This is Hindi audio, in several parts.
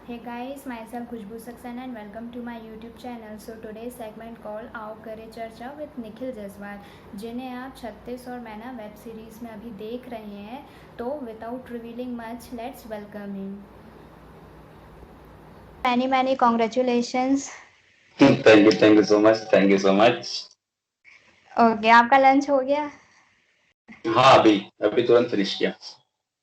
Hey guys, myself Khushbu Saxena and welcome to my YouTube channel. So today's segment called आओ करे चर्चा with निखिल जसवाल, जिन्हें आप 36 और मैना वेब सीरीज़ में अभी देख रहे हैं. तो without revealing much, let's welcome him. Many congratulations. Thank you so much. Thank you so much. Okay, आपका लंच हो गया? हाँ, अभी तुरंत फिनिश किया.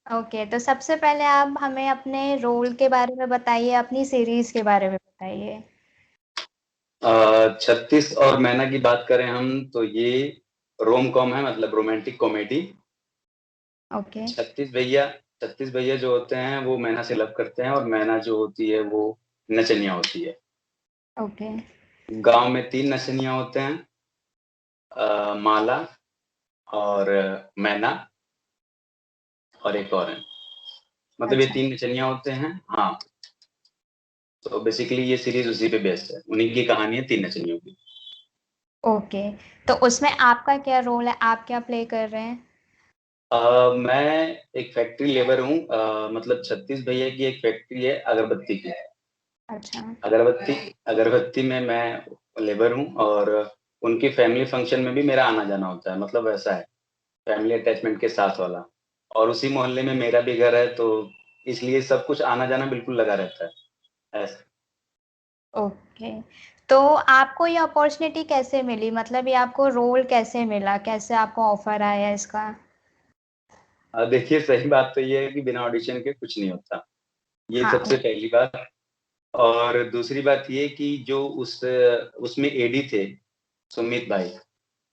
ओके, तो सबसे पहले आप हमें अपने रोल के बारे में बताइए, अपनी सीरीज के बारे में बताइए. 36 और मैना की बात करें हम तो ये रोम कॉम है, मतलब रोमांटिक कॉमेडी. ओके. 36 भैया जो होते हैं वो मैना से लव करते हैं और मैना जो होती है वो नचनिया होती है. ओके. गांव में 3 नचनिया होते हैं, माला और मैना और एक और है. मतलब ये अच्छा. 3 नचनिया होते हैं. हाँ, तो बेसिकली ये सीरीज उसी पे बेस्ड है. उन्हीं की कहानी है 3 नचनियों की. ओके, तो उसमें आपका क्या रोल है, आप क्या प्ले कर रहे हैं? मैं एक फैक्ट्री लेबर हूँ. मतलब 36 भैया की एक फैक्ट्री है अगरबत्ती की. अच्छा. अगरबत्ती में मैं लेबर हूँ और उनकी फैमिली फंक्शन में भी मेरा आना जाना होता है. मतलब वैसा है, फैमिली अटैचमेंट के साथ वाला. और उसी मोहल्ले में मेरा भी घर है, तो इसलिए सब कुछ आना जाना बिल्कुल लगा रहता है ऐसा. ओके, तो आपको ये अपॉर्चुनिटी कैसे मिली, मतलब ये आपको रोल कैसे मिला, कैसे आपको ऑफर आया इसका? देखिए, सही बात तो ये है कि बिना ऑडिशन के कुछ नहीं होता. ये हाँ. सबसे पहली बात. और दूसरी बात ये कि जो उसमें एडी थे, सुमित भाई.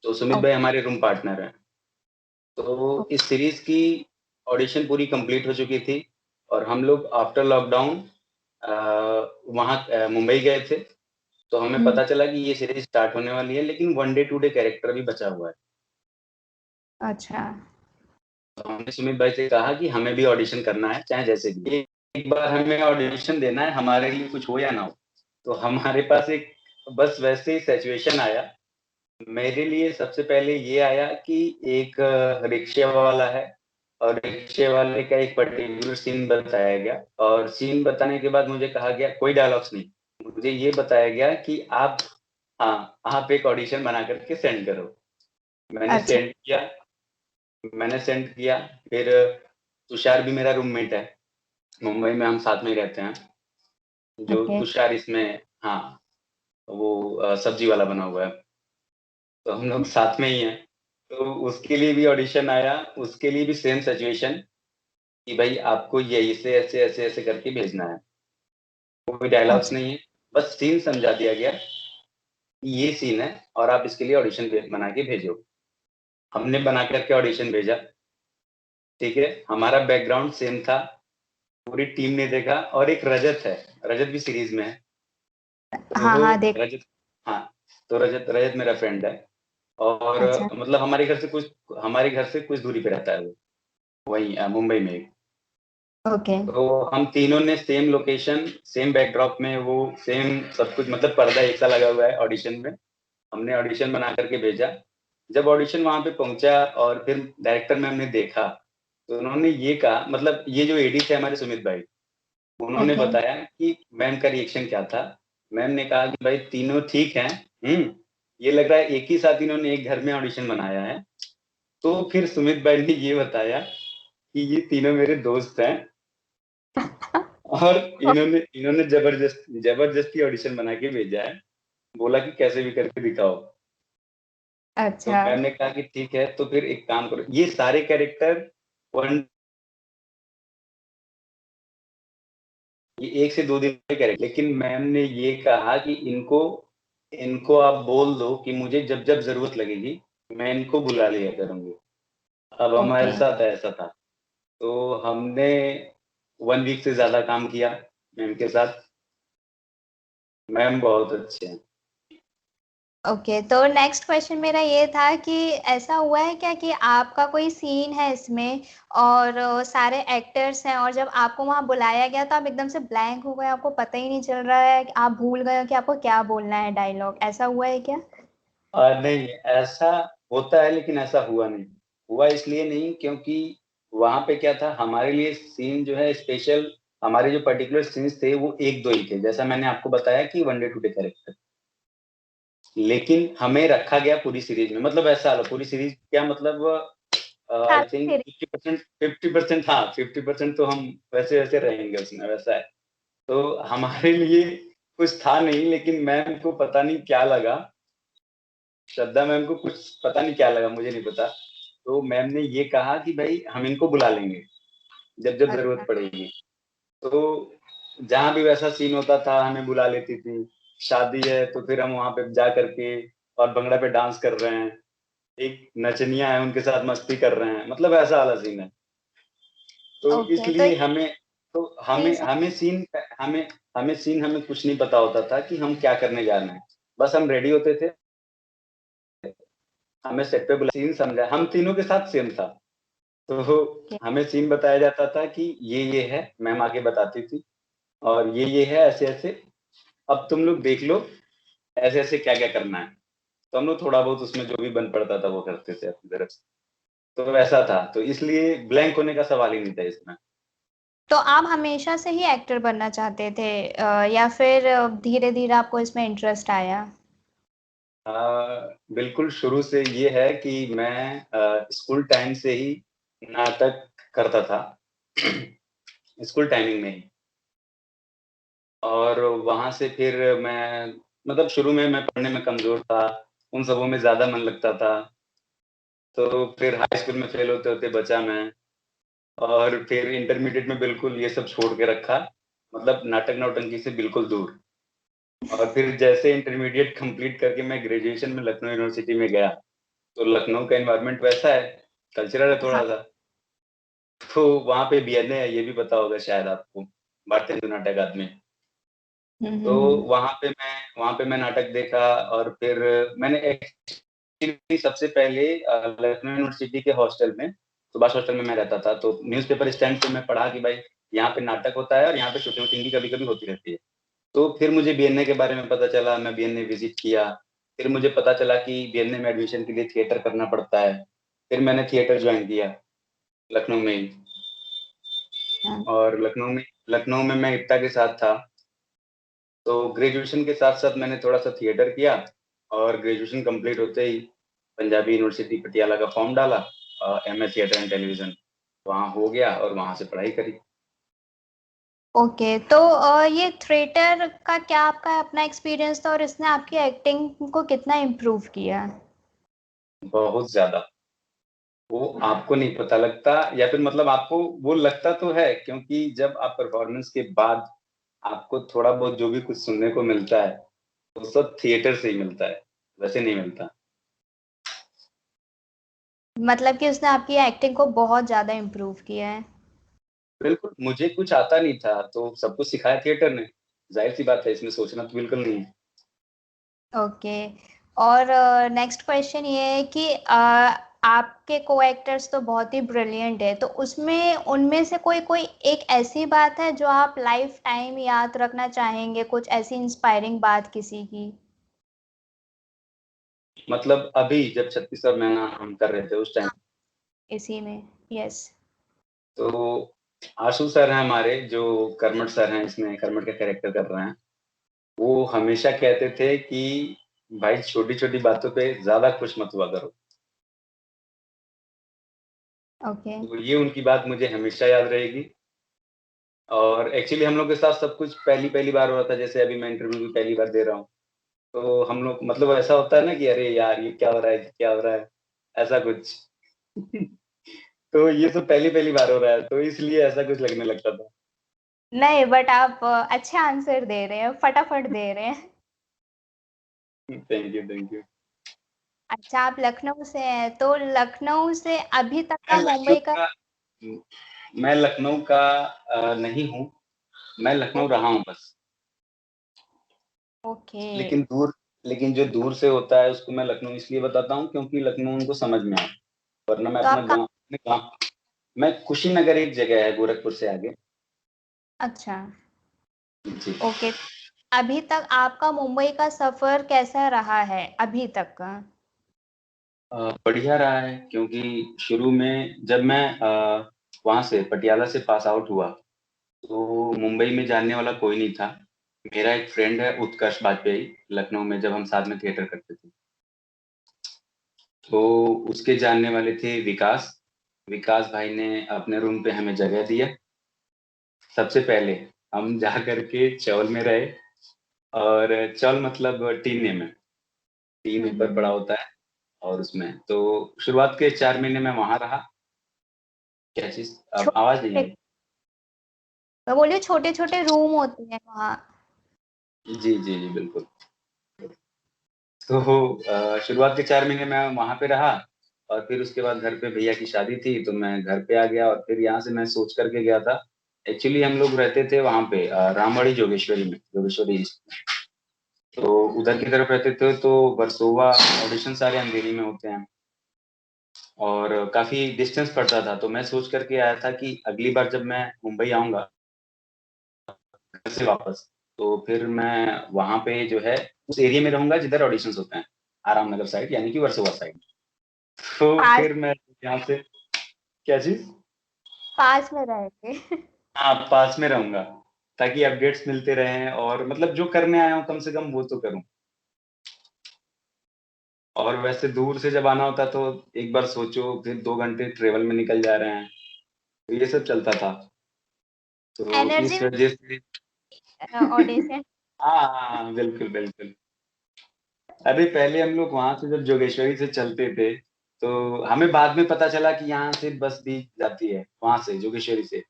तो सुमित भाई ओके. हमारे रूम पार्टनर हैं. तो इस सीरीज की ऑडिशन पूरी कंप्लीट हो चुकी थी और हम लोग आफ्टर लॉकडाउन वहाँ मुंबई गए थे. तो हमें पता चला कि ये सीरीज स्टार्ट होने वाली है, लेकिन 1 डे 2 डे कैरेक्टर भी बचा हुआ है. अच्छा. तो हमने सुमित भाई से कहा कि हमें भी ऑडिशन करना है, चाहे जैसे भी. एक बार हमें ऑडिशन देना है, हमारे लिए कुछ हो या ना हो. तो हमारे पास एक बस वैसे ही सिचुएशन आया. मेरे लिए सबसे पहले ये आया कि एक रिक्शे वाला है और रिक्शे वाले का एक पर्टिकुलर सीन बताया गया. और सीन बताने के बाद मुझे कहा गया कोई डायलॉग्स नहीं, मुझे ये बताया गया कि आप एक ऑडिशन बना करके सेंड करो. मैंने अच्छा. सेंड किया. फिर तुषार भी मेरा रूममेट है, मुंबई में हम साथ में ही रहते हैं. जो ओके. तुषार इसमें, हाँ, वो सब्जी वाला बना हुआ है. तो हम लोग साथ में ही हैं. तो उसके लिए भी ऑडिशन आया, उसके लिए भी सेम सिचुएशन कि भाई आपको ये इसे ऐसे ऐसे ऐसे करके भेजना है. कोई डायलॉग्स अच्छा. नहीं है, बस सीन समझा दिया गया कि ये सीन है और आप इसके लिए ऑडिशन बना के भेजो. हमने बना करके ऑडिशन भेजा. ठीक है, हमारा बैकग्राउंड सेम था, पूरी टीम ने देखा. और एक रजत है, रजत भी सीरीज में है. हाँ हाँ, तो देख. रजत, हाँ, तो रजत रजत मेरा फ्रेंड है. और अच्छा. मतलब हमारे घर से कुछ दूरी पे रहता है वो, वहीं मुंबई में. ओके. तो हम तीनों ने सेम लोकेशन, सेम बैकड्रॉप में, वो सेम सब कुछ, मतलब पर्दा एक सा लगा हुआ है ऑडिशन में. हमने ऑडिशन बना करके भेजा. जब ऑडिशन वहां पे पहुंचा और फिर डायरेक्टर मैम ने देखा, तो उन्होंने ये कहा, मतलब ये जो एडी थे हमारे सुमित भाई, उन्होंने ओके. बताया कि मैम का रिएक्शन क्या था. मैम ने कहा कि भाई तीनों ठीक हैं. ये लग रहा है एक ही साथ इन्होंने एक घर में ऑडिशन बनाया है. तो फिर सुमित भाई ने ये बताया कि ये तीनों मेरे दोस्त हैं और इन्होंने इन्होंने जबरदस्ती ऑडिशन बना के भेजा है. बोला कि कैसे भी करके दिखाओ. तो अच्छा. मैम ने कहा कि ठीक है, तो फिर एक काम करो, ये सारे कैरेक्टर वन ये 1 से 2 दिन में कैरेक्टर. लेकिन मैम ने ये कहा कि इनको इनको आप बोल दो कि मुझे जब जब जरूरत लगेगी मैं इनको बुला लिया करूंगी. अब हमारे ओके. साथ ऐसा था. तो हमने 1 वीक से ज्यादा काम किया मैम के साथ. मैम बहुत अच्छे हैं. ओके, तो नेक्स्ट क्वेश्चन मेरा ये था कि ऐसा हुआ है क्या कि आपका कोई सीन है इसमें और सारे एक्टर्स हैं और जब आपको वहां बुलाया गया तो आप एकदम से ब्लैंक हो गए, आपको पता ही नहीं चल रहा है, आप भूल गए हो कि आपको क्या बोलना है डायलॉग, ऐसा हुआ है क्या? नहीं, ऐसा होता है लेकिन ऐसा हुआ नहीं. हुआ इसलिए नहीं क्योंकि वहां पे क्या था, हमारे लिए सीन जो है स्पेशल हमारे जो पर्टिकुलर सीन्स थे वो 1-2 ही थे। जैसा मैंने आपको बताया कि one day to day character. लेकिन हमें रखा गया पूरी सीरीज़ में, मतलब ऐसा पूरी सीरीज़ क्या मतलब आई सारी थिंक सीरीज 50% हाँ, 50% तो हम वैसे-वैसे रहेंगे उसमें, वैसा है। तो हमारे लिए कुछ था नहीं, लेकिन मैम को पता नहीं क्या लगा, श्रद्धा मैम को कुछ पता नहीं क्या लगा, मुझे नहीं पता। तो मैम ने ये कहा कि भई हम इनको बुला लेंगे, जब-जब ज़रूरत अच्छा पड़ेगी। तो जहाँ भी वैसा सीन होता था हमें बुला लेती थी। शादी है तो फिर हम वहाँ पे जा कर के और भंगड़ा पे डांस कर रहे हैं। एक नचनिया है उनके साथ मस्ती कर रहे हैं, मतलब ऐसा वाला सीन है। तो ओके तो इसलिए हमें तो हमें चीज हमें सीन हमें हमें सीन हमें कुछ नहीं पता होता था कि हम क्या करने जा रहे हैं। बस हम रेडी होते थे, हमें सेट पे बुला सीन समझा, हम तीनों के साथ सेम था। तो हमें सीन बताया जाता था कि ये है, मैम आके बताती थी और ये है, ऐसे-ऐसे, अब तुम लोग देख लो, ऐसे-ऐसे क्या-क्या करना है। तो हम लोग थोड़ा बहुत उसमें जो भी बन पड़ता था वो करते थे अपनी तरफ से। तो वैसा था, तो इसलिए ब्लैंक होने का सवाल ही नहीं था इसमें। तो आप हमेशा से ही एक्टर बनना चाहते थे या फिर धीरे-धीरे आपको इसमें इंटरेस्ट आया? बिल्कुल शुरू से ये है कि मैं स्कूल टाइम से ही नाटक करता था, स्कूल टाइमिंग में ही। और वहाँ से फिर मैं मतलब शुरू में मैं पढ़ने में कमज़ोर था, उन सबों में ज़्यादा मन लगता था। तो फिर हाई स्कूल में फ़ेल होते-होते बचा मैं और फिर इंटरमीडिएट में बिल्कुल ये सब छोड़ के रखा, मतलब नाटक-नौटंकी से बिल्कुल दूर। और फिर जैसे इंटरमीडिएट कंप्लीट करके मैं ग्रेजुएशन में लखनऊ यूनिवर्सिटी में गया, तो लखनऊ का एनवायरनमेंट वैसा है, कल्चरल है हाँ। थोड़ा-सा। तो वहाँ पे बीएनए है, ये भी पता होगा शायद आपको, भारतीय हिंदू नाट्य अकादमी। हुँ, तो हुँ, हुँ। वहाँ पे मैं नाटक देखा और फिर मैंने एक्चुअली सबसे पहले लखनऊ यूनिवर्सिटी के हॉस्टल में, सुभाष हॉस्टल में मैं रहता था, तो न्यूज़पेपर स्टैंड पे मैं पढ़ा कि भाई यहाँ पे नाटक होता है और यहाँ पे शूटिंग-वूटिंग भी कभी-कभी होती रहती है। तो फिर मुझे बीएनए के बारे में पता चला, मैं बीएनए विज़िट किया। फिर मुझे पता चला कि बीएनए में एडमिशन के लिए थिएटर करना पड़ता है। फिर मैंने थिएटर जॉइन किया, लखनऊ में ही। हाँ। और लखनऊ में मैं इत्ता के साथ था। तो ग्रेजुएशन के साथ-साथ मैंने थोड़ा-सा थिएटर किया और ग्रेजुएशन कंप्लीट होते ही पंजाबी यूनिवर्सिटी पटियाला का फॉर्म डाला, एमए थिएटर एंड टेलीविज़न वहाँ हो गया और वहाँ से पढ़ाई करी। ओके तो ये थिएटर का क्या आपका अपना एक्सपीरियंस था और इसने आपकी एक्टिंग को कितना इम्प्रूव किया? बहुत ज़्यादा, वो आपको नहीं पता लगता या फिर मतलब आपको वो लगता तो है क्योंकि जब आप परफ़ॉर्मेंस के बाद आपको थोड़ा बहुत जो भी कुछ सुनने को मिलता है, वो सब थिएटर से ही मिलता है, वैसे नहीं मिलता। मतलब कि उसने आपकी एक्टिंग को बहुत ज़्यादा इम्प्रूव किया है। बिल्कुल, मुझे कुछ आता नहीं था, तो सब कुछ सिखाया थिएटर ने। ज़ाहिर-सी बात है इसमें सोचना तो बिल्कुल नहीं है। ओके और नेक्स्ट क्वेश्चन ये है कि आपके को-एक्टर्स तो बहुत ही ब्रिलियंट है, तो उसमें उनमें से कोई कोई एक ऐसी बात है जो आप लाइफ टाइम याद रखना चाहेंगे, कुछ ऐसी इंस्पायरिंग बात किसी की? मतलब अभी जब 36 और महीना हम कर रहे थे उस टाइम, हाँ। इसी में, यस। तो आशु सर हैं हमारे जो कर्मठ सर हैं इसमें कर्मठ का कैरेक्टर कर रहे हैं। वो हमेशा कहते थे कि भाई छोटी-छोटी बातों पे ज़्यादा खुश मत हुआ करो। ओके। तो ये उनकी बात मुझे हमेशा याद रहेगी और एक्चुअली हम लोग के साथ सब कुछ पहली-पहली बार हो रहा था, जैसे अभी मैं इंटरव्यू भी पहली बार दे रहा हूँ। तो हम लोग मतलब ऐसा होता है ना कि अरे यार! ये क्या हो रहा है, क्या हो रहा है? ऐसा कुछ। तो ये तो पहली-पहली बार हो रहा है, तो इसलिए ऐसा कुछ लगने लगता था। नहीं बट आप अच्छे आंसर दे रहे हैं, फटाफट दे रहे हैं। Thank you, thank you. अच्छा आप लखनऊ से हैं, तो लखनऊ से अभी तक मैं का लखनऊ मुंबई का का मैं लखनऊ का नहीं हूँ, मैं लखनऊ रहा हूँ बस। ओके। लेकिन दूर लेकिन जो दूर से होता है उसको मैं लखनऊ इसलिए बताता हूँ क्योंकि लखनऊ उनको समझ में आए, वरना मैं तो आप कहाँ अपने गाँव मैं कुशीनगर एक जगह है गोरखपुर से आगे। अच्छा, जी। ओके। अभी तक आपका मुंबई का सफ़र कैसा रहा है, अभी तक का? बढ़िया रहा है क्योंकि शुरू में जब मैं वहाँ से पटियाला से पास आउट हुआ, तो मुंबई में जानने वाला कोई नहीं था। मेरा एक फ्रेंड है उत्कर्ष वाजपेयी, लखनऊ में जब हम साथ में थिएटर करते थे, तो उसके जानने वाले थे विकास। विकास भाई ने अपने रूम पे हमें जगह दिया। सबसे पहले हम जा करके चौल में रहे, और चौल मतलब टीने में, टीन ऊपर पड़ा हम्म। होता है, और उसमें तो शुरुआत के 4 महीने में वहां रहा। क्या चीज, अब आवाज नहीं छोटे, आई? मैं बोलिए छोटे छोटे रूम होते हैं वहाँ। जी जी जी बिल्कुल। तो शुरुआत के 4 महीने मैं वहां पे रहा, और फिर उसके बाद घर पे भैया की शादी थी तो मैं घर पे आ गया, और फिर यहाँ से मैं सोच करके गया था। एक्चुअली हम लोग रहते थे वहां पे रामवाड़ी जोगेश्वरी में, जोगेश्वरी। तो उधर की तरफ रहते थे, तो वर्सोवा ऑडिशन सारे अंधेरी में होते हैं, और काफी डिस्टेंस पड़ता था। तो मैं सोच करके आया था कि अगली बार जब मैं मुंबई आऊंगा घर से वापस, तो फिर मैं वहां पे जो है उस एरिया में रहूंगा जिधर ऑडिशंस होते हैं, आराम नगर साइड, यानी कि वर्सोवा साइड। तो पास, फिर मैं यहाँ से, क्या चीज? पास में रहेंगे। हाँ, पास में रहूंगा, ताकि अपडेट्स मिलते रहें, और मतलब जो करने आया हूँ कम से कम वो तो करूँ। और वैसे दूर से जब आना होता तो एक बार सोचो, फिर 2 घंटे ट्रेवल में निकल जा रहे हैं, तो ये सब चलता था। तो एनर्जी इस में वजह से, ऑडिशन। हाँ हाँ हाँ, बिल्कुल बिल्कुल। अरे पहले हम लोग वहां से जब जोगेश्वरी से चलते थे, तो हमें बाद में पता चला कि यहाँ से बस भी जाती है वहां से, जोगेश्वरी से।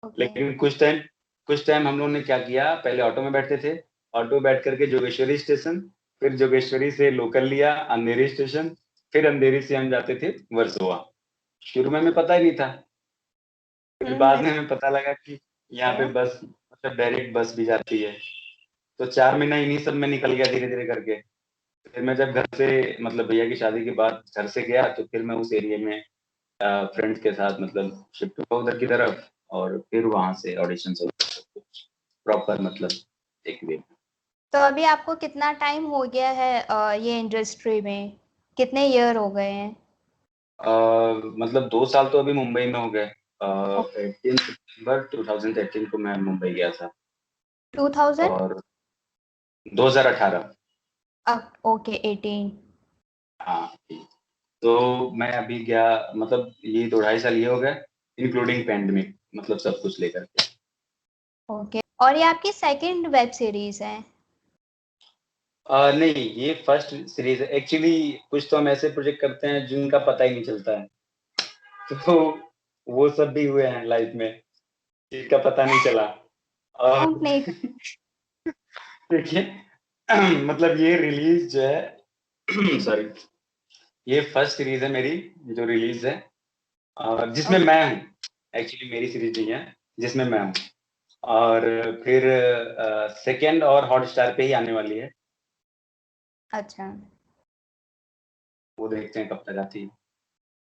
ओके। लेकिन कुछ टाइम हम लोगों ने क्या किया, पहले ऑटो में बैठते थे, ऑटो बैठ करके जोगेश्वरी स्टेशन, फिर जोगेश्वरी से लोकल लिया अंधेरी स्टेशन, फिर अंधेरी से हम जाते थे वर्सोवा। शुरू में हमें पता ही नहीं था, फिर बाद में हमें पता लगा कि यहाँ पे बस, मतलब डायरेक्ट बस भी जाती है। तो 4 महीना इन्हीं सब में निकल गया धीरे धीरे करके। फिर मैं जब घर से, मतलब भैया की शादी के बाद घर से गया, तो फिर मैं उस एरिया में फ्रेंड्स के साथ मतलब शिफ्ट हुआ उधर की तरफ, और फिर वहां से ऑडिशन प्रॉपर, मतलब एक वे। तो अभी आपको कितना टाइम हो गया है ये इंडस्ट्री में, कितने ईयर हो गए हैं? मतलब 2 साल तो अभी मुंबई में हो गए। 18 सितंबर 2018 को मैं मुंबई गया था। 2000, और 2018। ओके 18। हाँ ठीक। तो मैं अभी गया, मतलब ये 2 ढाई साल ये हो गए, इंक्लूडिंग पैंडमिक, मतलब सब कुछ लेकर के। ओके, और ये आपकी सेकंड वेब सीरीज है? नहीं, ये फर्स्ट सीरीज है एक्चुअली। कुछ तो हम ऐसे प्रोजेक्ट करते हैं जिनका पता ही नहीं चलता है, तो वो सब भी हुए हैं लाइफ में, जिनका पता नहीं चला। और काउंट नहीं कर। देखिए, मतलब ये रिलीज जो है सॉरी, ये फर्स्ट सीरीज है मेरी जो रिलीज है, और जिसमें ओके। मैं हूँ। एक्चुअली मेरी सीरीज नहीं है, जिसमें मैं हूँ। और फिर सेकंड और हॉटस्टार पे ही आने वाली है। अच्छा, वो देखते हैं कब तक आती है।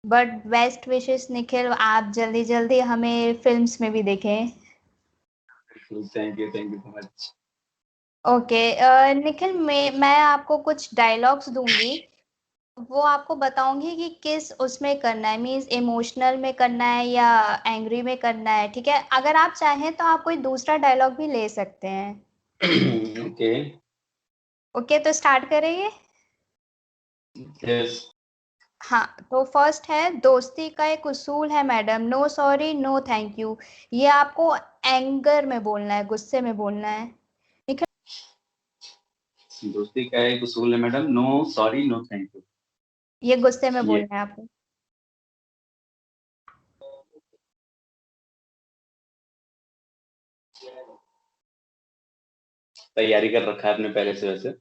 बट बेस्ट विशेस निखिल, आप जल्दी जल्दी हमें फिल्म्स में भी देखें। Thank you so much. Okay, Nikhil, मैं आपको कुछ डायलॉग्स दूंगी, वो आपको बताऊंगी कि किस उसमें करना है, मीन्स इमोशनल में करना है या एंग्री में करना है, ठीक है? अगर आप चाहें तो आप कोई दूसरा डायलॉग भी ले सकते हैं। ओके। ओके, तो स्टार्ट करेंगे। यस। हाँ, तो फर्स्ट है, दोस्ती का एक उसूल है madam, no sorry no thank you. ये आपको एंगर में बोलना है, गुस्से में बोलना है। निखिल, दोस्ती का एक उसूल है madam, no sorry no thank you. ये गुस्से में ये बोलना है आपको। तैयारी कर रखा है आपने पहले से वैसे।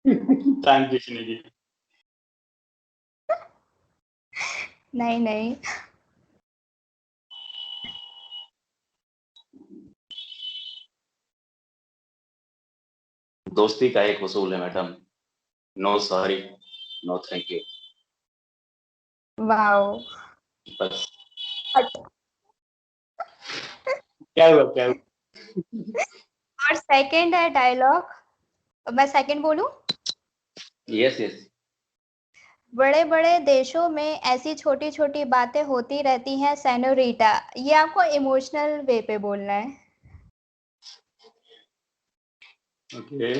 टाइम खींचने की। नहीं नहीं। दोस्ती का एक उसूल है madam, no sorry no thank you. Wow. बस। क्या हुआ, क्या हुआ? और सेकंड है डायलॉग, मैं सेकंड बोलूं? Yes yes. बड़े बड़े देशों में ऐसी छोटी छोटी बातें होती रहती हैं सेनोरिटा, ये आपको इमोशनल वे पे बोलना है। ओके।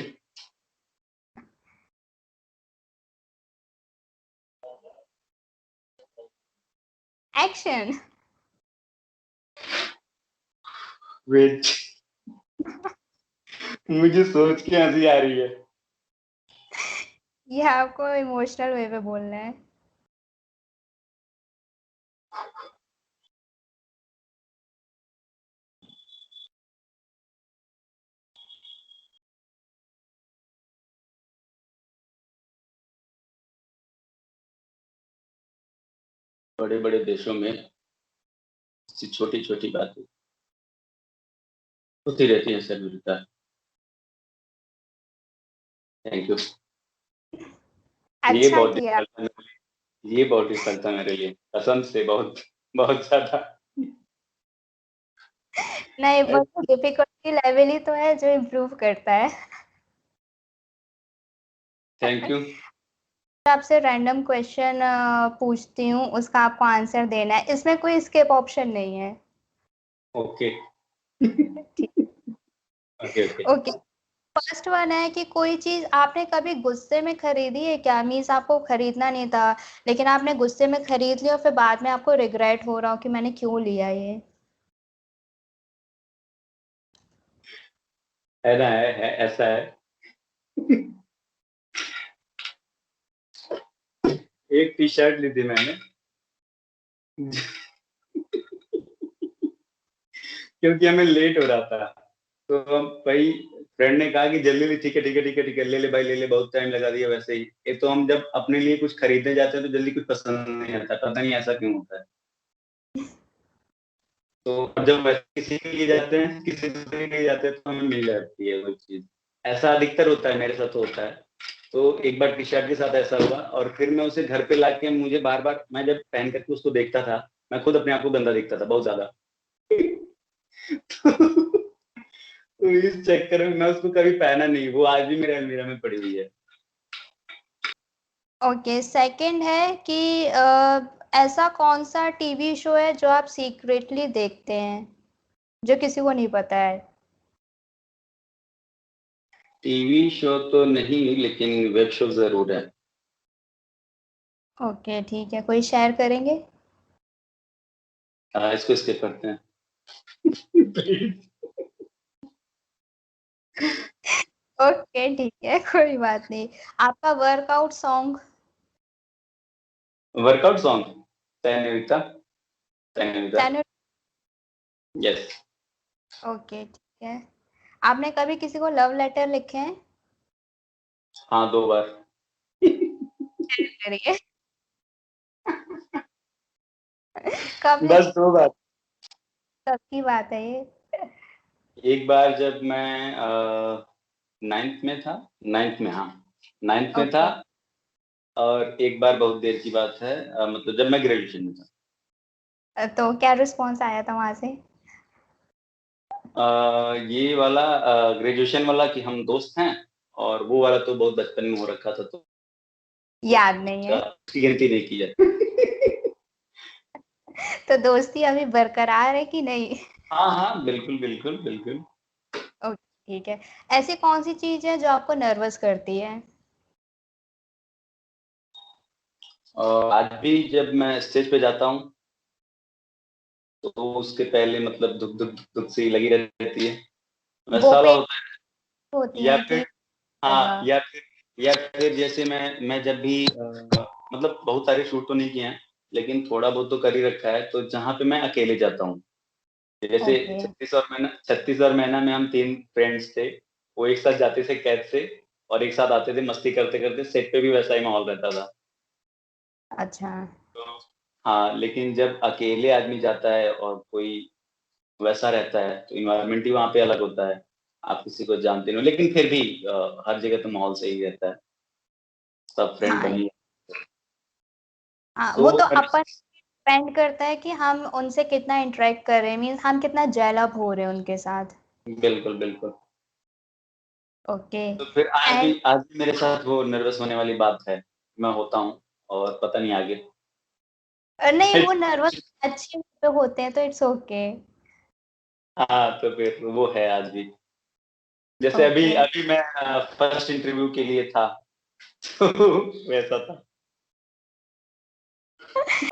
एक्शन। वेट, मुझे सोच के हंसी आ रही है। ये आपको इमोशनल वे पे बोलना है। बड़े बड़े देशों में छोटी छोटी बातें होती रहती है सेनोरिटा। Thank you. ये अच्छा बहुत किया। डिफिकल्ट था मेरे लिए, ये बहुत डिफिकल्ट था मेरे लिए, कसम से, बहुत बहुत ज्यादा। नहीं, बस डिफिकल्टी लेवल ही तो है जो इम्प्रूव करता है। Thank you. आपसे रैंडम क्वेश्चन पूछती हूँ, उसका आपको आंसर देना है, इसमें कोई स्किप ऑप्शन नहीं है। ओके ठीक। Okay okay. Okay. First one है कि कोई चीज आपने कभी गुस्से में खरीदी है क्या? मीन्स आपको खरीदना नहीं था, लेकिन आपने गुस्से में खरीद लिया और फिर बाद में आपको रिग्रेट हो रहा हो कि मैंने क्यों लिया ये। है ना, है ऐसा है। एक टी शर्ट ली थी मैंने, क्योंकि हमें लेट हो रहा था, तो हम भाई, फ्रेंड ने कहा कि जल्दी ले, ठीक है ठीक है ठीक है ठीक है, ले ले भाई ले ले, बहुत टाइम लगा दिया वैसे ही। ये तो हम जब अपने लिए कुछ खरीदने जाते हैं तो जल्दी कुछ पसंद नहीं आता, पता नहीं ऐसा क्यों होता है। तो जब वैसे किसी के लिए जाते हैं, किसी दूसरे के लिए जाते हैं, तो हमें मिल जाती है वो चीज। ऐसा अधिकतर होता है, मेरे साथ तो होता है। तो एक बार टी शर्ट के साथ ऐसा हुआ, और फिर मैं उसे घर पे लाके, मुझे बार बार, मैं जब पहन करके उसको देखता था, मैं खुद अपने आप को गंदा दिखता था बहुत ज्यादा। तो इस चक्कर में मैं उसको कभी पहना नहीं, वो आज भी मेरे अलमीरा में पड़ी हुई है। ओके, सेकंड है कि ऐसा कौन सा टीवी शो है जो आप सीक्रेटली देखते हैं, जो किसी को नहीं पता है? टीवी शो तो नहीं, लेकिन वेब शो जरूर है। ओके ठीक है, कोई शेयर करेंगे? इसको स्किप करते हैं। ओके ठीक है, कोई बात नहीं। आपका workout song? Workout song, Tainita, Tainita. Channel. Yes. Okay ठीक है। आपने कभी किसी को लव लेटर लिखे हैं? हाँ, 2 बार। करिए। कब बस लिखे? 2 बार। कब की बात है ये? एक बार जब मैं 9th में था, 9th में, हाँ, 9th में था। ओके। और एक बार बहुत देर की बात है, मतलब जब मैं ग्रेजुएशन में था। तो क्या रिस्पॉन्स आया था वहां से? ये वाला ग्रेजुएशन वाला कि हम दोस्त हैं, और वो वाला तो बहुत बचपन में हो रखा था, तो याद नहीं है? उसकी गिनती नहीं की जाती। तो दोस्ती अभी बरकरार है कि नहीं? हाँ हाँ, बिल्कुल बिल्कुल बिल्कुल। ओके ठीक है। ऐसी कौन सी चीज है जो आपको नर्वस करती है? और आज भी जब मैं स्टेज पे जाता हूँ, तो उसके पहले मतलब दुख दुख दुख दुख सी लगी रहती है, वो वैसा वाला पे होता है। होती या है फिर, कि हाँ, या फिर जैसे मैं जब भी मतलब बहुत सारे शूट तो नहीं किए हैं, लेकिन थोड़ा बहुत तो कर ही रखा है, तो जहाँ पे मैं अकेले जाता हूँ, जैसे ओके। 36 और मैना में हम 3 फ्रेंड्स थे, वो एक साथ जाते थे कैब से, और एक साथ आते थे, मस्ती करते करते, सेट पे भी वैसा ही माहौल रहता था। अच्छा। तो हाँ, लेकिन जब अकेले आदमी जाता है और कोई वैसा रहता है, तो इन्वायरमेंट ही वहाँ पे अलग होता है। आप किसी को जानते नहीं हो, लेकिन फिर भी हर जगह तो माहौल सही रहता है, सब फ्रेंड हाँ। बनी। हाँ, तो वो वो तो अपन डिपेंड करता है कि हम उनसे कितना इंटरेक्ट कर रहे हैं, मीन्स हम कितना जेल अप हो रहे हैं उनके साथ। बिल्कुल बिल्कुल। ओके। तो फिर आज भी एंड आज भी मेरे साथ वो नर्वस होने वाली बात है, मैं होता हूँ। और पता नहीं आगे। नहीं, वो नर्वस अच्छे पे होते हैं तो इट्स ओके। हाँ, तो फिर वो है आज भी। जैसे अभी ओके। अभी मैं फर्स्ट इंटरव्यू के लिए था तो वैसा था।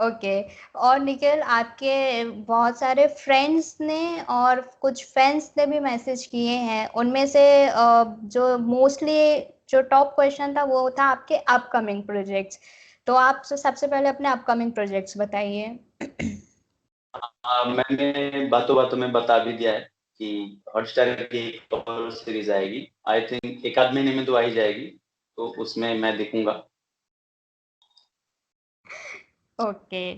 ओके। और निखिल, आपके बहुत सारे फ्रेंड्स ने और कुछ फैंस ने भी मैसेज किए हैं, उनमें से जो मोस्टली जो टॉप क्वेश्चन था वो था आपके अपकमिंग प्रोजेक्ट्स। तो आप सबसे पहले अपने अपकमिंग प्रोजेक्ट्स बताइए। मैंने बातों बातों में बता भी दिया है कि हॉटस्टार की एक और सीरीज आएगी, आई थिंक एक आध महीने में तो आ ही जाएगी, तो उसमें मैं दिखूंगा। ओके।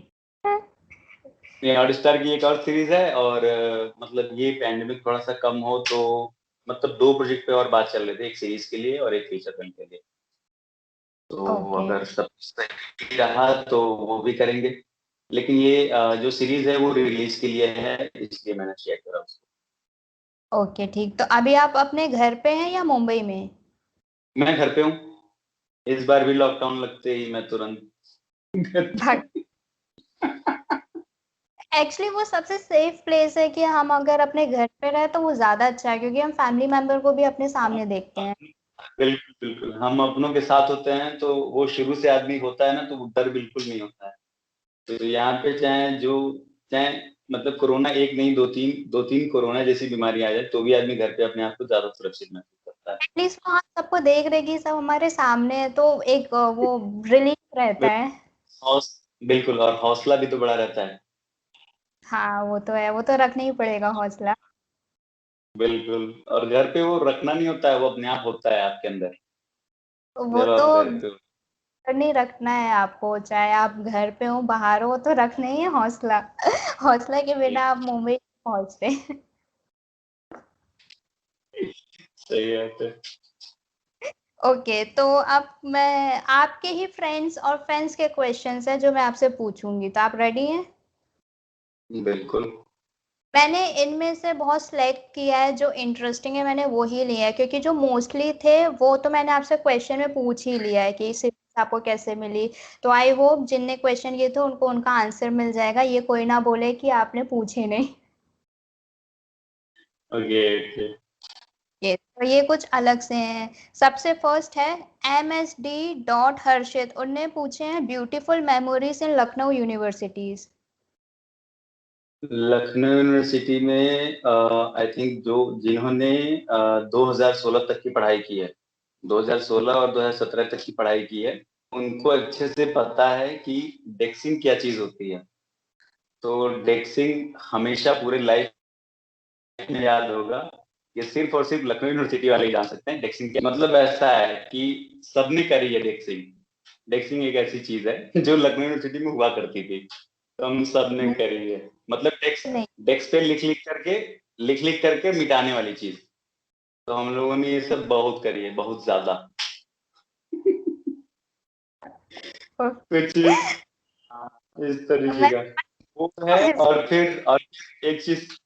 ये हॉटस्टार की एक और सीरीज है, और मतलब ये पैंडेमिक थोड़ा सा कम हो तो मतलब दो प्रोजेक्ट पे और बात चल रहे थे, एक सीरीज के लिए और एक फीचर फिल्म के लिए। तो ओके। अगर सब सही रहा तो वो भी करेंगे, लेकिन ये जो सीरीज है वो रिलीज के लिए है, इसलिए मैंने शेयर करा उसको। ओके, ठीक। तो अभी आप अपने घर पे हैं या मुंबई में? मैं घर पे हूँ। इस बार भी लॉकडाउन लगते ही मैं तुरंत घर पे। भाग। एक्चुअली वो सबसे सेफ प्लेस है कि हम अगर अपने घर पे रहे तो वो ज्यादा अच्छा है, क्योंकि हम फैमिली मेंबर को भी अपने सामने देखते हैं। बिल्कुल बिल्कुल, हम अपनों के साथ होते हैं तो वो शुरू से आदमी होता है ना, तो वो डर बिल्कुल नहीं होता है। तो यहाँ पे चाहे मतलब कोरोना एक नहीं, दो तीन कोरोना जैसी बीमारी आ जाए तो भी आदमी घर पे अपने आप को ज्यादा सुरक्षित महसूस करता है। एटलीस्ट वहाँ सबको देख रहे कि सब हमारे सामने है, तो एक वो रिलीफ रहता है। हौस बिल्कुल, और हौसला भी तो बड़ा रहता है। हाँ, वो तो है, वो तो रखना ही पड़ेगा हौसला। बिल्कुल, और घर पे वो रखना नहीं होता है, वो अपने आप होता है आपके अंदर तो वो जब तो आप घर पे हो। नहीं रखना है आपको, चाहे आप घर पे हो बाहर हो, तो रखना ही है हौसला। हौसला के बिना आप मुंबई नहीं पहुंचते। सही है तो। ओके, तो अब मैं आपके ही फ्रेंड्स और फैंस के क्वेश्चंस हैं जो मैं आपसे पूछूंगी, तो आप रेडी हैं? बिल्कुल। मैंने इनमें से बहुत सिलेक्ट किया है, जो इंटरेस्टिंग है मैंने वो ही लिया है, क्योंकि जो मोस्टली थे वो तो मैंने आपसे क्वेश्चन में पूछ ही लिया है कि सीरीज आपको कैसे मिली। तो आई होप जिनने क्वेश्चन किए थे उनको उनका आंसर मिल जाएगा, ये कोई ना बोले कि आपने पूछे नहीं। Okay okay. ये कुछ अलग से हैं। सबसे फर्स्ट है MSD.हर्षित, उनने पूछे हैं ब्यूटीफुल मेमोरीज इन लखनऊ यूनिवर्सिटीज। लखनऊ यूनिवर्सिटी में आई थिंक जो जिन्होंने 2016 तक की पढ़ाई की है, 2016 और 2017 तक की पढ़ाई की है, उनको अच्छे से पता है कि डेक्सिंग क्या चीज होती है। तो डेक्सिंग हमेशा पूरे लाइफ में याद होगा। ये सिर्फ और सिर्फ लखनऊ यूनिवर्सिटी वाले ही जान सकते हैं डेक्सिंग क्या मतलब। ऐसा है कि सबने करी है डेक्सिंग। डेक्सिंग एक ऐसी चीज है जो लखनऊ यूनिवर्सिटी में हुआ करती थी, तो हम सब ने करी है। मतलब डेस्क नहीं। डेस्क पे लिख लिख करके मिटाने वाली चीज, तो हम लोगों ने ये सब बहुत करी है, बहुत ज्यादा। कुछ इस तरीके मैं का वो है। और एक चीज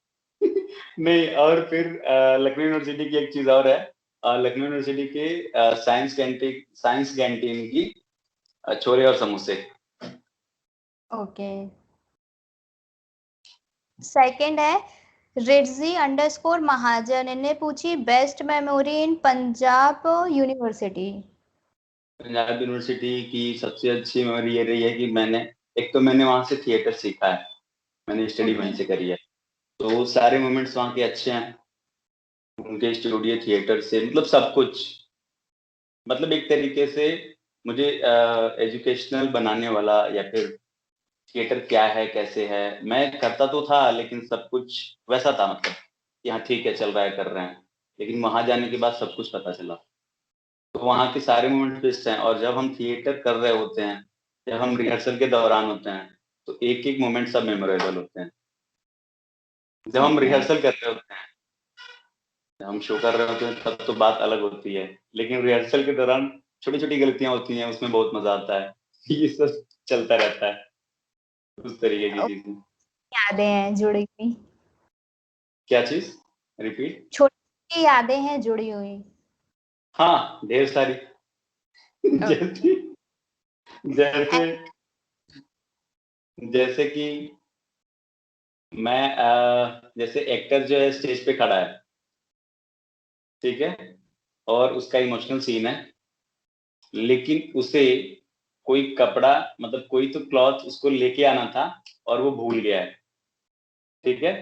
नहीं, और फिर लखनऊ यूनिवर्सिटी की एक चीज और है। लखनऊ यूनिवर्सिटी के साइंस कैंटीन की छोले और समोसे। ओके। सेकंड है रिड्जी_महाजन, इन्हें पूछी best memory in Punjab university. Punjab university की सबसे अच्छी मेमोरी ये रही है कि मैंने वहां से थिएटर सीखा है, मैंने स्टडी ओके। वहीं से करी है। तो सारे मोमेंट्स वहाँ के अच्छे हैं, उनके स्टूडियो थिएटर से मतलब सब कुछ। मतलब एक तरीके से मुझे एजुकेशनल बनाने वाला, या फिर थिएटर क्या है कैसे है, मैं करता तो था लेकिन सब कुछ वैसा था, मतलब कि हाँ ठीक है चल रहा है कर रहे हैं, लेकिन वहां जाने के बाद सब कुछ पता चला। तो वहाँ के सारे मोमेंट ट्विस्ट हैं, और जब हम थिएटर कर रहे होते हैं, जब हम रिहर्सल के दौरान होते हैं, तो एक एक मोमेंट सब मेमोरेबल होते हैं। जब हम ओके। रिहर्सल कर रहे होते हैं, जब हम शो कर रहे होते हैं तब तो बात अलग होती है, लेकिन रिहर्सल के दौरान छोटी छोटी गलतियां होती हैं, उसमें बहुत मजा आता है। ये सब चलता रहता है, उस तरीके की चीजें। यादें हैं जुड़ी हुई। क्या चीज? रिपीट। छोटी यादें हैं जुड़ी हुई। हाँ, ढेर सारी। ओके। जैसी जैसे जैसे कि मैं जैसे एक्टर जो है स्टेज पे खड़ा है, ठीक है, और उसका इमोशनल सीन है, लेकिन उसे कोई कपड़ा मतलब कोई तो क्लॉथ उसको लेके आना था और वो भूल गया है, ठीक है।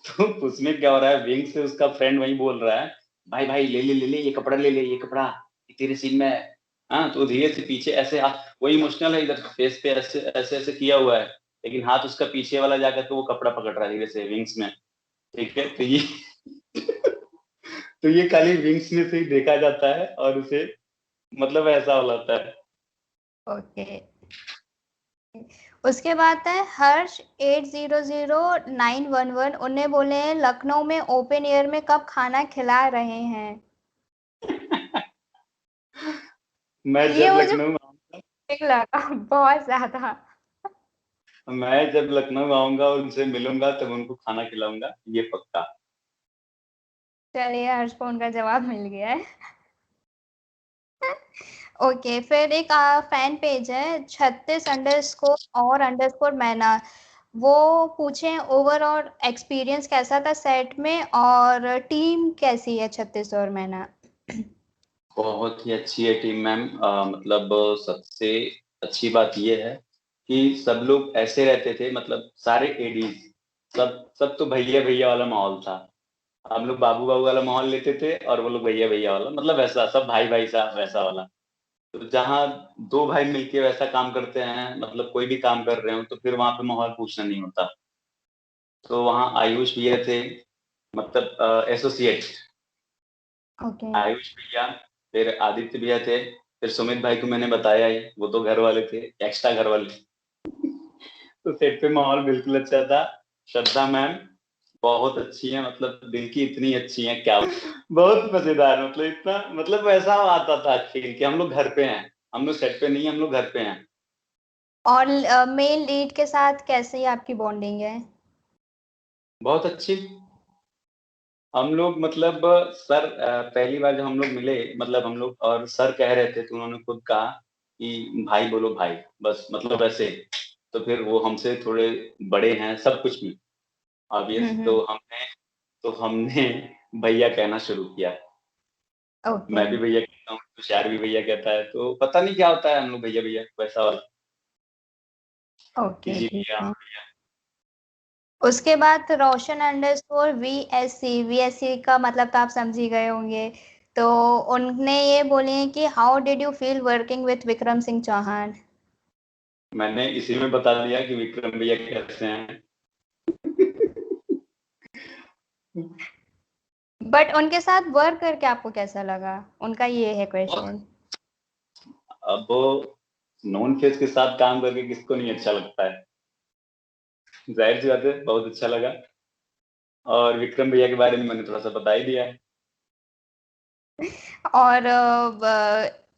तो उसमें क्या हो रहा है, विंग से उसका फ्रेंड वही बोल रहा है, भाई भाई ले ले ये कपड़ा ले ले, ये कपड़ा ये तेरे सीन में है। हाँ, तो धीरे से पीछे ऐसे वो इमोशनल है, इधर फेस पे ऐसे ऐसे ऐसे किया हुआ है, लेकिन हाथ उसका पीछे वाला जाकर के वो कपड़ा पकड़ रहा है धीरे से विंग्स में, ठीक है। तो ये तो ये खाली विंग्स में से ही देखा जाता है और उसे मतलब ऐसा हो जाता है। ओके। उसके बाद है हर्ष 800911, उन्हें बोले हैं लखनऊ में ओपन एयर में कब खाना खिला रहे हैं। मैं ये जब मुझे लखनऊ ठीक लगा बहुत ज्यादा। मैं जब लखनऊ आऊंगा और उनसे मिलूंगा तब उनको खाना खिलाऊंगा, ये पक्का। चलिए, हर्ष को उनका जवाब मिल गया है। ओके, फिर एक फैन पेज है 36_और__ मैना, वो पूछे ओवरऑल एक्सपीरियंस कैसा था सेट में और टीम कैसी है 36 और मैना। बहुत ही अच्छी है टीम मैम। मतलब सबसे अच्छी बात ये है कि सब लोग ऐसे रहते थे, मतलब सारे एडीज सब तो भैया भैया वाला माहौल था। हम लोग बाबू बाबू वाला माहौल लेते थे और वो लोग भैया भैया वाला, मतलब वैसा सब भाई भाई सा वैसा वाला। तो जहाँ दो भाई मिलके वैसा काम करते हैं, मतलब कोई भी काम कर रहे हो, तो फिर वहां पे माहौल पूछना नहीं होता। तो वहाँ आयुष भैया थे, मतलब एसोसिएट ओके। आयुष भैया, फिर आदित्य भैया थे, फिर सुमित भाई को मैंने बताया ही, वो तो घर वाले थे, एक्स्ट्रा घर वाले। तो सेट पे माहौल बिल्कुल अच्छा था। श्रद्धा मैम बहुत अच्छी है, मतलब दिल की इतनी अच्छी है क्या, बहुत मजेदार, मतलब इतना मतलब वैसा आता था फील कि हम लोग घर पे हैं, हम लोग सेट पे नहीं है, हम लोग घर पे हैं। और मेन लीड के साथ कैसी आपकी बॉन्डिंग है। बहुत अच्छी। हम लोग मतलब सर पहली बार जब हम लोग मिले, मतलब हम लोग और सर कह रहे थे तो उन्होंने खुद कहा कि भाई बोलो भाई, बस मतलब ऐसे। तो फिर वो हमसे थोड़े बड़े हैं सब कुछ में, ऑब्वियस, हम्म। तो हमने भैया कहना शुरू किया। ओके। मैं भी भैया कहता हूँ, तुषार भी भैया कहता है, तो पता नहीं क्या होता है हम लोग भैया भैया वैसा वाला, ओके, जी ठीक भैया है। हाँ भैया। उसके बाद रोशन_VSC का मतलब तो आप समझ ही गए होंगे। तो उनने ये बोले हैं कि how did you feel working with Vikram Singh Chauhan. मैंने इसी में बता दिया कि विक्रम भैया कैसे हैं। बट उनके साथ वर्क करके आपको कैसा लगा, उनका ये है क्वेश्चन। अब नॉन फेस के साथ काम करके किसको नहीं अच्छा लगता है, जाहिर सी बात है बहुत अच्छा लगा। और विक्रम भैया के बारे में मैंने थोड़ा सा बता ही दिया है। और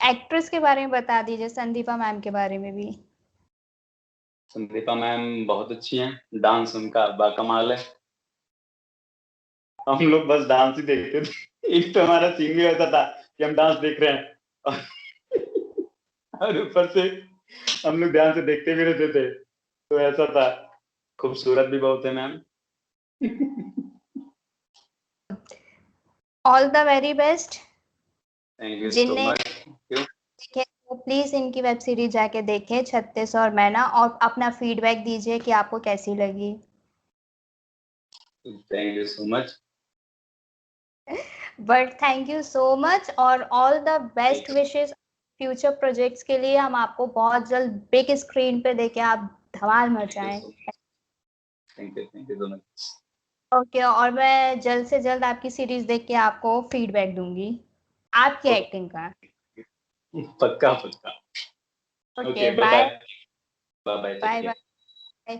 एक्ट्रेस के बारे में बता दीजिए, संदीपा मैम के बारे में भी। संदीपा मैम बहुत अच्छी हैं, डांस उनका बाकमाल है। हम लोग बस डांस ही देखते थे। एक तो हमारा सीन भी ऐसा था कि हम डांस देख रहे हैं और ऊपर से हम लोग ध्यान से देखते भी रहते थे, तो ऐसा था। खूबसूरत भी बहुत है ma'am. All the very best. Thank you सो जिनने मच। देखे तो प्लीज इनकी वेब सीरीज जाके देखें 36 और मैना, और अपना फीडबैक दीजिए कि आपको कैसी लगी। Thank you so much. But thank you so much और all the best wishes future projects के लिए। हम आपको बहुत जल्द बिग स्क्रीन पे देके आप धमाल थैंक यू मचाएं। So much. Thank you so much. Okay, और मैं जल्द से जल्द आपकी सीरीज देख के आपको फीडबैक दूंगी आपकी एक्टिंग का। पक्का पक्का। Okay, okay bye bye. Bye. Bye bye, take bye care. Bye.